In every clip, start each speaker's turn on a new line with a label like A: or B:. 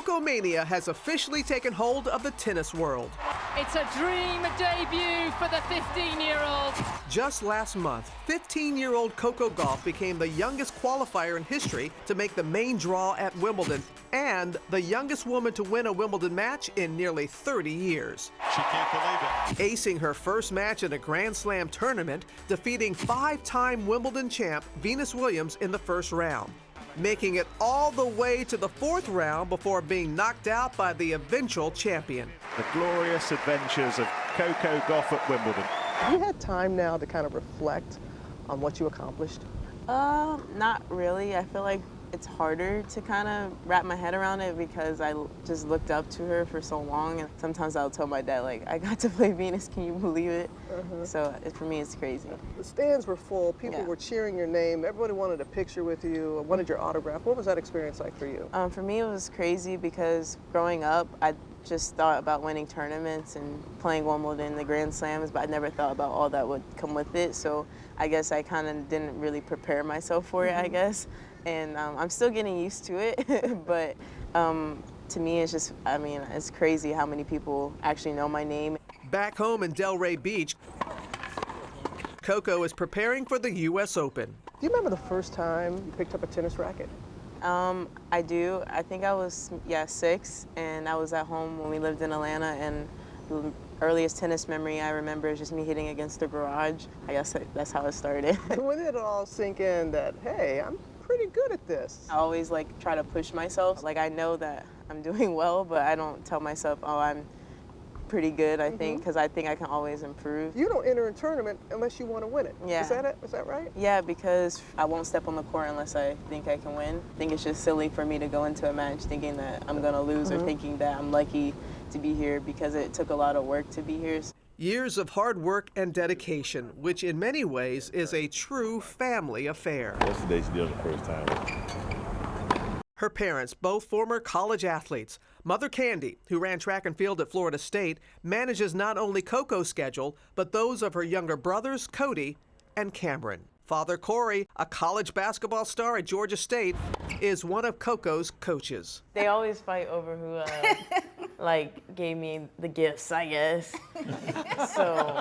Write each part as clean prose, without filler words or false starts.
A: Coco Mania has officially taken hold of the tennis world.
B: It's a dream debut for the 15-year-old.
A: Just last month, 15-year-old Coco Gauff became the youngest qualifier in history to make the main draw at Wimbledon and the youngest woman to win a Wimbledon match in nearly 30 years.
C: She can't believe it.
A: Acing her first match in a Grand Slam tournament, defeating five-time Wimbledon champ Venus Williams in the first round, making it all the way to the fourth round before being knocked out by the eventual champion.
C: The glorious adventures of Coco Gauff at Wimbledon.
D: Have you had time now to kind of reflect on what you accomplished?
E: Not really. I feel like it's harder to kind of wrap my head around it because I just looked up to her for so long, and sometimes I'll tell my dad, like, I got to play Venus, can you believe it? So for me, it's crazy.
D: The stands were full, people were cheering your name, everybody wanted a picture with you, wanted your autograph. What was that experience like for you?
E: For me, it was crazy because growing up, I just thought about winning tournaments and playing Wimbledon, the Grand Slams, but I never thought about all that would come with it. So I guess I kind of didn't really prepare myself for it, I guess. And I'm still getting used to it, but to me, it's just, I mean, it's crazy how many people actually know my name.
A: Back home in Delray Beach, Coco is preparing for the U.S. Open.
D: Do you remember the first time you picked up a tennis racket?
E: I do. I think I was, 6, and I was at home when we lived in Atlanta, and the earliest tennis memory I remember is just me hitting against the garage. I guess that's how it started.
D: When did it all sink in that, hey, I'm pretty good at this?
E: I always try to push myself. I know that I'm doing well, but I don't tell myself, oh, I'm pretty good, I think, because I think I can always improve.
D: You don't enter a tournament unless you want to win it.
E: Yeah.
D: Is that it? Is that right?
E: Yeah, because I won't step on the court unless I think I can win. I think it's just silly for me to go into a match thinking that I'm going to lose or thinking that I'm lucky to be here, because it took a lot of work to be here.
A: Years of hard work and dedication, which in many ways is a true family affair.
F: Yesterday she did it the first time.
A: Her parents, both former college athletes. Mother Candy, who ran track and field at Florida State, manages not only Coco's schedule, but those of her younger brothers, Cody and Cameron. Father Cori, a college basketball star at Georgia State, is one of Coco's coaches.
E: They always fight over who, gave me the gifts, I guess. So,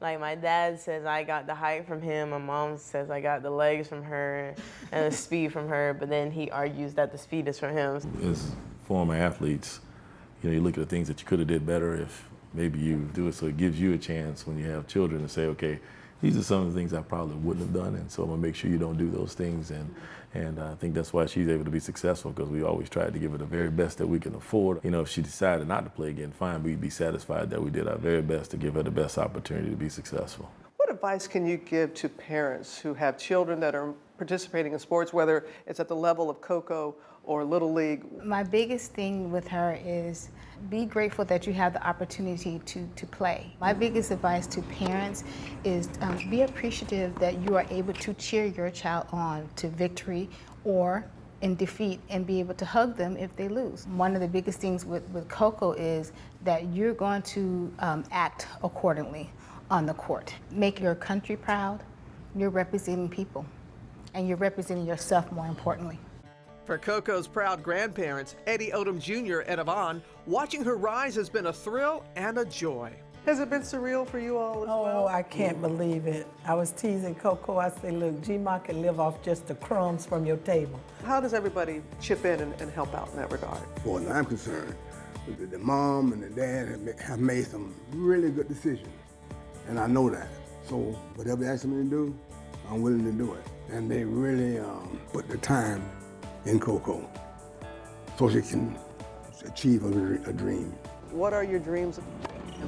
E: my dad says I got the height from him, my mom says I got the legs from her and the speed from her, but then he argues that the speed is from him.
F: As former athletes, you look at the things that you could have did better if maybe you do it, so it gives you a chance when you have children to say, okay, these are some of the things I probably wouldn't have done, and so I'm gonna make sure you don't do those things. And I think that's why she's able to be successful, because we always tried to give her the very best that we can afford. If she decided not to play again, fine, we'd be satisfied that we did our very best to give her the best opportunity to be successful.
D: What advice can you give to parents who have children that are participating in sports, whether it's at the level of Coco or Little League?
G: My biggest thing with her is be grateful that you have the opportunity to play. My biggest advice to parents is be appreciative that you are able to cheer your child on to victory or in defeat, and be able to hug them if they lose. One of the biggest things with Coco is that you're going to act accordingly on the court. Make your country proud. You're representing people, and you're representing yourself more importantly.
A: For Coco's proud grandparents, Eddie Odom Jr. and Yvonne, watching her rise has been a thrill and a joy.
D: Has it been surreal for you all as well?
H: Oh, I can't believe it. I was teasing Coco. I said, look, G-Ma can live off just the crumbs from your table.
D: How does everybody chip in and help out in that regard?
I: As far as I'm concerned, the mom and the dad have made some really good decisions, and I know that. So whatever they ask me to do, I'm willing to do it. And they really put the time in Coco so she can achieve a dream.
D: What are your dreams?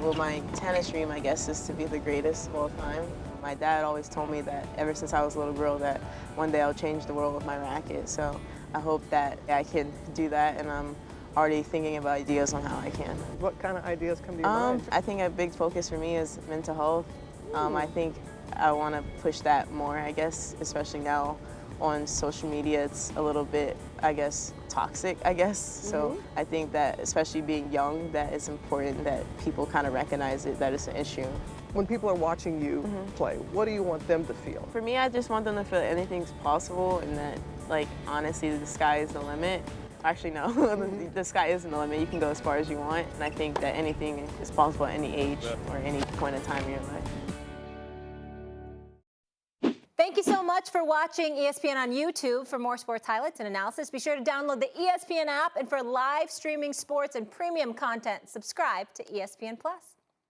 E: Well, my tennis dream, I guess, is to be the greatest of all time. My dad always told me that ever since I was a little girl that one day I'll change the world with my racket. So I hope that I can do that, and I'm already thinking about ideas on how I can.
D: What kind of ideas come to your mind?
E: I think a big focus for me is mental health. I think I want to push that more, I guess, especially now on social media. It's a little bit, I guess, toxic, I guess. So I think that, especially being young, that it's important that people kind of recognize it, that it's an issue.
D: When people are watching you play, what do you want them to feel?
E: For me, I just want them to feel anything's possible, and that, honestly, the sky is the limit. Actually, no. The sky isn't the limit. You can go as far as you want, and I think that anything is possible at any age or any point in time in your life.
J: Thank you so much for watching ESPN on YouTube. For more sports highlights and analysis, be sure to download the ESPN app. And for live streaming sports and premium content, subscribe to ESPN+.